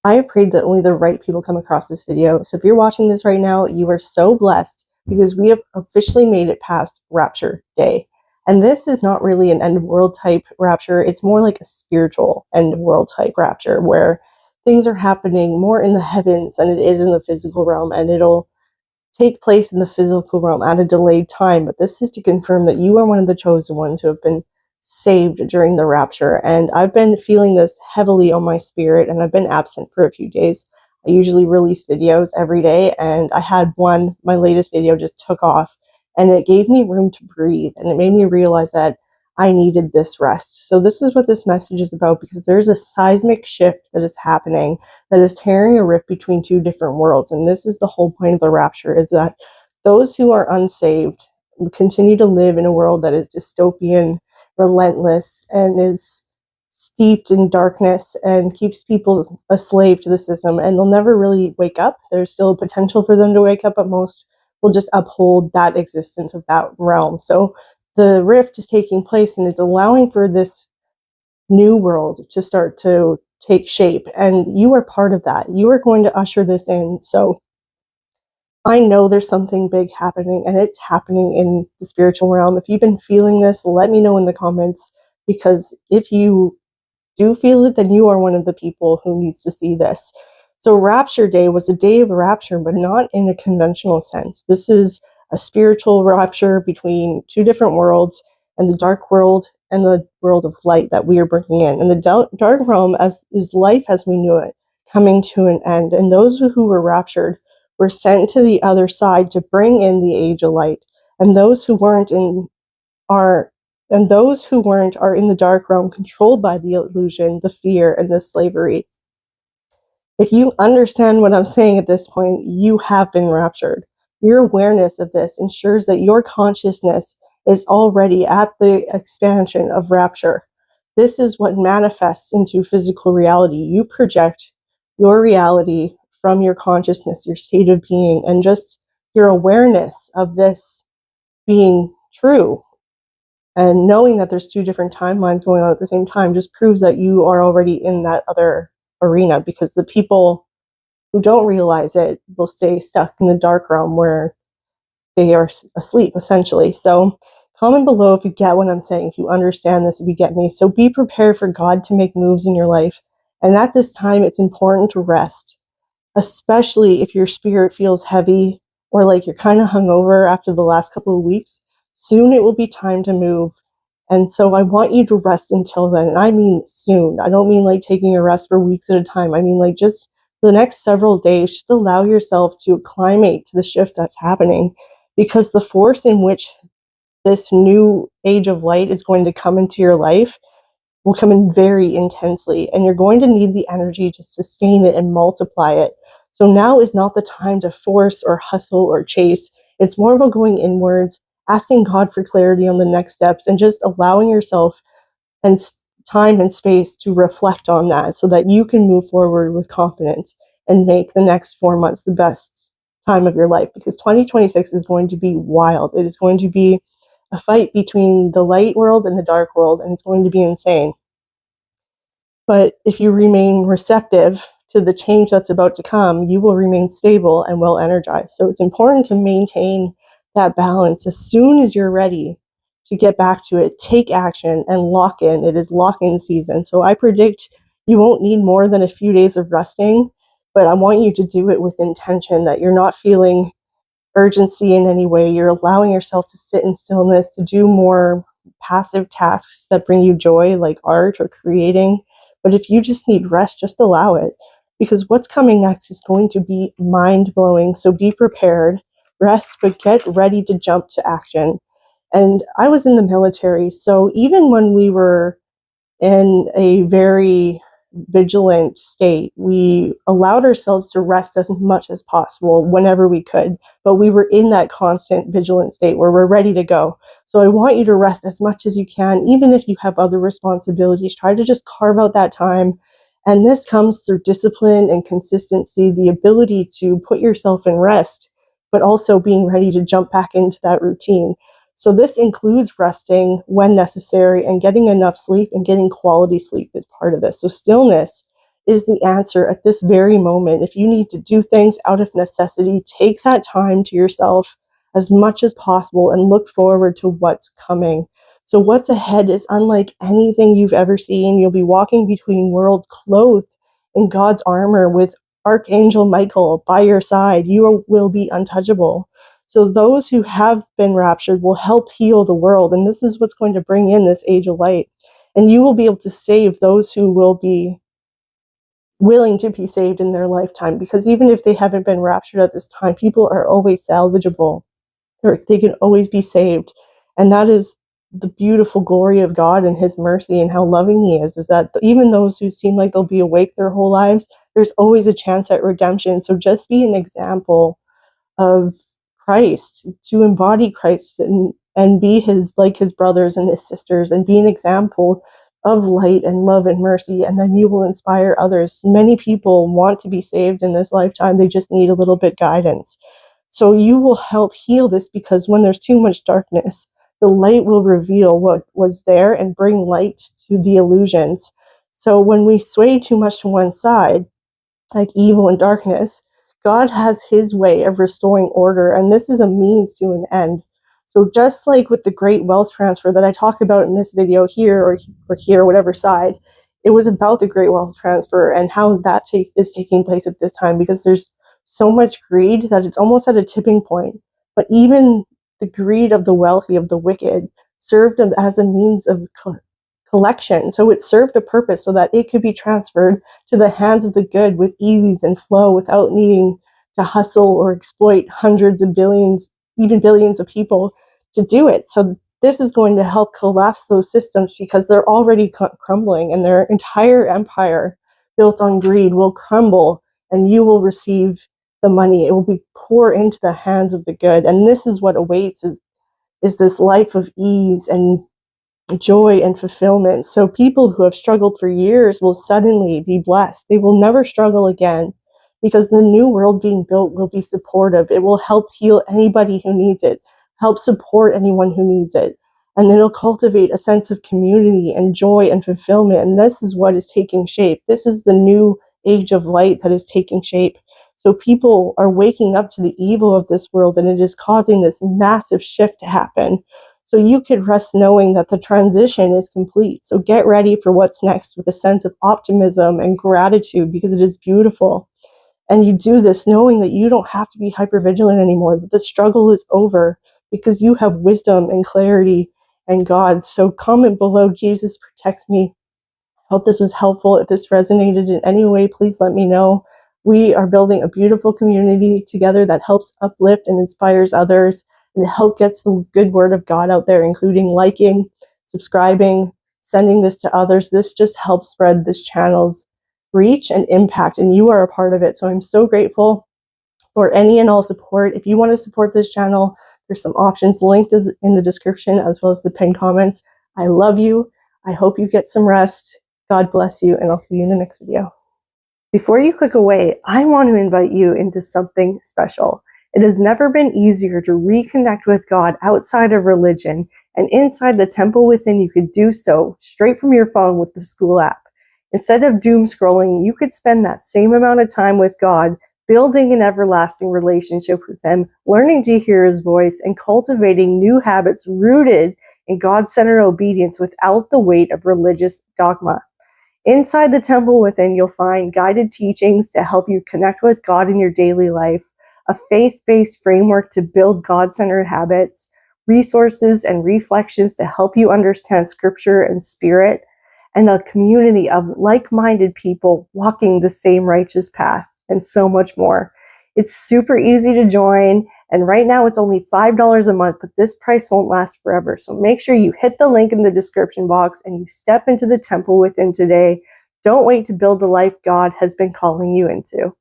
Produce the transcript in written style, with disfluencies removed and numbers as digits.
I prayed that only the right people come across this video. So if you're watching this right now, you are so blessed because we have officially made it past Rapture Day. And this is not really an end of world type rapture. It's more like a spiritual end of world type rapture where things are happening more in the heavens than it is in the physical realm. And it'll take place in the physical realm at a delayed time. But this is to confirm that you are one of the chosen ones who have been saved during the rapture. And I've been feeling this heavily on my spirit, and I've been absent for a few days. I usually release videos every day, and I had one, my latest video just took off, and it gave me room to breathe, and it made me realize that I needed this rest. So this is what this message is about, because there's a seismic shift that is happening that is tearing a rift between two different worlds. And this is the whole point of the rapture, is that those who are unsaved continue to live in a world that is dystopian, relentless, and is steeped in darkness and keeps people a slave to the system, and they'll never really wake up. There's still a potential for them to wake up, but most will just uphold that existence of that realm. So the rift is taking place, and it's allowing for this new world to start to take shape, and you are part of that. You are going to usher this in. So I know there's something big happening, and it's happening in the spiritual realm. If you've been feeling this, let me know in the comments, because if you do feel it, then you are one of the people who needs to see this. So Rapture Day was a day of rapture, but not in a conventional sense. This is a spiritual rapture between two different worlds, and the dark world and the world of light that we are bringing in. And the dark realm is life as we knew it coming to an end. And those who were raptured were sent to the other side to bring in the age of light. And those who weren't are in the dark realm, controlled by the illusion, the fear, and the slavery. If you understand what I'm saying at this point, you have been raptured. Your awareness of this ensures that your consciousness is already at the expansion of rapture. This is what manifests into physical reality. You project your reality from your consciousness, your state of being, and just your awareness of this being true. And knowing that there's two different timelines going on at the same time just proves that you are already in that other arena, because the people who don't realize it will stay stuck in the dark realm where they are asleep, essentially. So comment below if you get what I'm saying, if you understand this, if you get me. So be prepared for God to make moves in your life. And at this time, it's important to rest, especially if your spirit feels heavy or like you're kind of hungover after the last couple of weeks. Soon it will be time to move. And so I want you to rest until then. And I mean soon. I don't mean like taking a rest for weeks at a time. I mean like just the next several days, just allow yourself to acclimate to the shift that's happening, because the force in which this new age of light is going to come into your life will come in very intensely, and you're going to need the energy to sustain it and multiply it. So now is not the time to force or hustle or chase. It's more about going inwards, asking God for clarity on the next steps, and just allowing yourself and time and space to reflect on that so that you can move forward with confidence and make the next 4 months the best time of your life, because 2026 is going to be wild. It is going to be a fight between the light world and the dark world, and it's going to be insane. But if you remain receptive to the change that's about to come, you will remain stable and well energized. So it's important to maintain that balance. As soon as you're ready to get back to it, take action and lock in. It is lock-in season. So I predict you won't need more than a few days of resting, but I want you to do it with intention, that you're not feeling urgency in any way. You're allowing yourself to sit in stillness, to do more passive tasks that bring you joy, like art or creating. But if you just need rest, just allow it, because what's coming next is going to be mind-blowing. So be prepared, rest, but get ready to jump to action. And I was in the military, so even when we were in a very vigilant state, we allowed ourselves to rest as much as possible whenever we could, but we were in that constant vigilant state where we're ready to go. So I want you to rest as much as you can, even if you have other responsibilities. Try to just carve out that time. And this comes through discipline and consistency, the ability to put yourself in rest, but also being ready to jump back into that routine. So this includes resting when necessary, and getting enough sleep and getting quality sleep is part of this. So stillness is the answer at this very moment. If you need to do things out of necessity, take that time to yourself as much as possible and look forward to what's coming. So what's ahead is unlike anything you've ever seen. You'll be walking between worlds clothed in God's armor with Archangel Michael by your side. You will be untouchable. So those who have been raptured will help heal the world. And this is what's going to bring in this age of light. And you will be able to save those who will be willing to be saved in their lifetime. Because even if they haven't been raptured at this time, people are always salvageable. They can always be saved. And that is the beautiful glory of God and his mercy and how loving he is that even those who seem like they'll be awake their whole lives, there's always a chance at redemption. So just be an example of Christ, to embody Christ and be his, like his brothers and his sisters, and be an example of light and love and mercy, and then you will inspire others. Many people want to be saved in this lifetime. They just need a little bit guidance. So you will help heal this, because when there's too much darkness, the light will reveal what was there and bring light to the illusions. So when we sway too much to one side, like evil and darkness, God has his way of restoring order, and this is a means to an end. So just like with the great wealth transfer that I talk about in this video here or here, whatever side, it was about the great wealth transfer and how that is taking place at this time, because there's so much greed that it's almost at a tipping point. But even the greed of the wealthy, of the wicked, served as a means of collection. So it served a purpose so that it could be transferred to the hands of the good with ease and flow without needing to hustle or exploit hundreds of billions, even billions of people to do it. So this is going to help collapse those systems, because they're already crumbling, and their entire empire built on greed will crumble, and you will receive the money. It will be poured into the hands of the good. And this is what awaits, is this life of ease and joy and fulfillment. So people who have struggled for years will suddenly be blessed. They will never struggle again, because the new world being built will be supportive. It will help heal anybody who needs it, help support anyone who needs it. And then it'll cultivate a sense of community and joy and fulfillment. And this is what is taking shape. This is the new age of light that is taking shape. So people are waking up to the evil of this world, and it is causing this massive shift to happen. So you could rest knowing that the transition is complete. So get ready for what's next with a sense of optimism and gratitude, because it is beautiful. And you do this knowing that you don't have to be hypervigilant anymore, that the struggle is over, because you have wisdom and clarity and God. So comment below, Jesus protects me. Hope this was helpful. If this resonated in any way, please let me know. We are building a beautiful community together that helps uplift and inspires others, and help gets the good word of God out there, including liking, subscribing, sending this to others. This just helps spread this channel's reach and impact, and you are a part of it. So I'm so grateful for any and all support. If you want to support this channel, there's some options linked in the description, as well as the pinned comments. I love you. I hope you get some rest. God bless you, and I'll see you in the next video. Before you click away, I want to invite you into something special. It has never been easier to reconnect with God outside of religion, and inside the temple within, you could do so straight from your phone with the school app. Instead of doom scrolling, you could spend that same amount of time with God, building an everlasting relationship with him, learning to hear his voice, and cultivating new habits rooted in God-centered obedience without the weight of religious dogma. Inside the temple within, you'll find guided teachings to help you connect with God in your daily life, a faith-based framework to build God-centered habits, resources and reflections to help you understand scripture and spirit, and a community of like-minded people walking the same righteous path, and so much more. It's super easy to join, and right now it's only $5 a month, but this price won't last forever. So make sure you hit the link in the description box and you step into the temple within today. Don't wait to build the life God has been calling you into.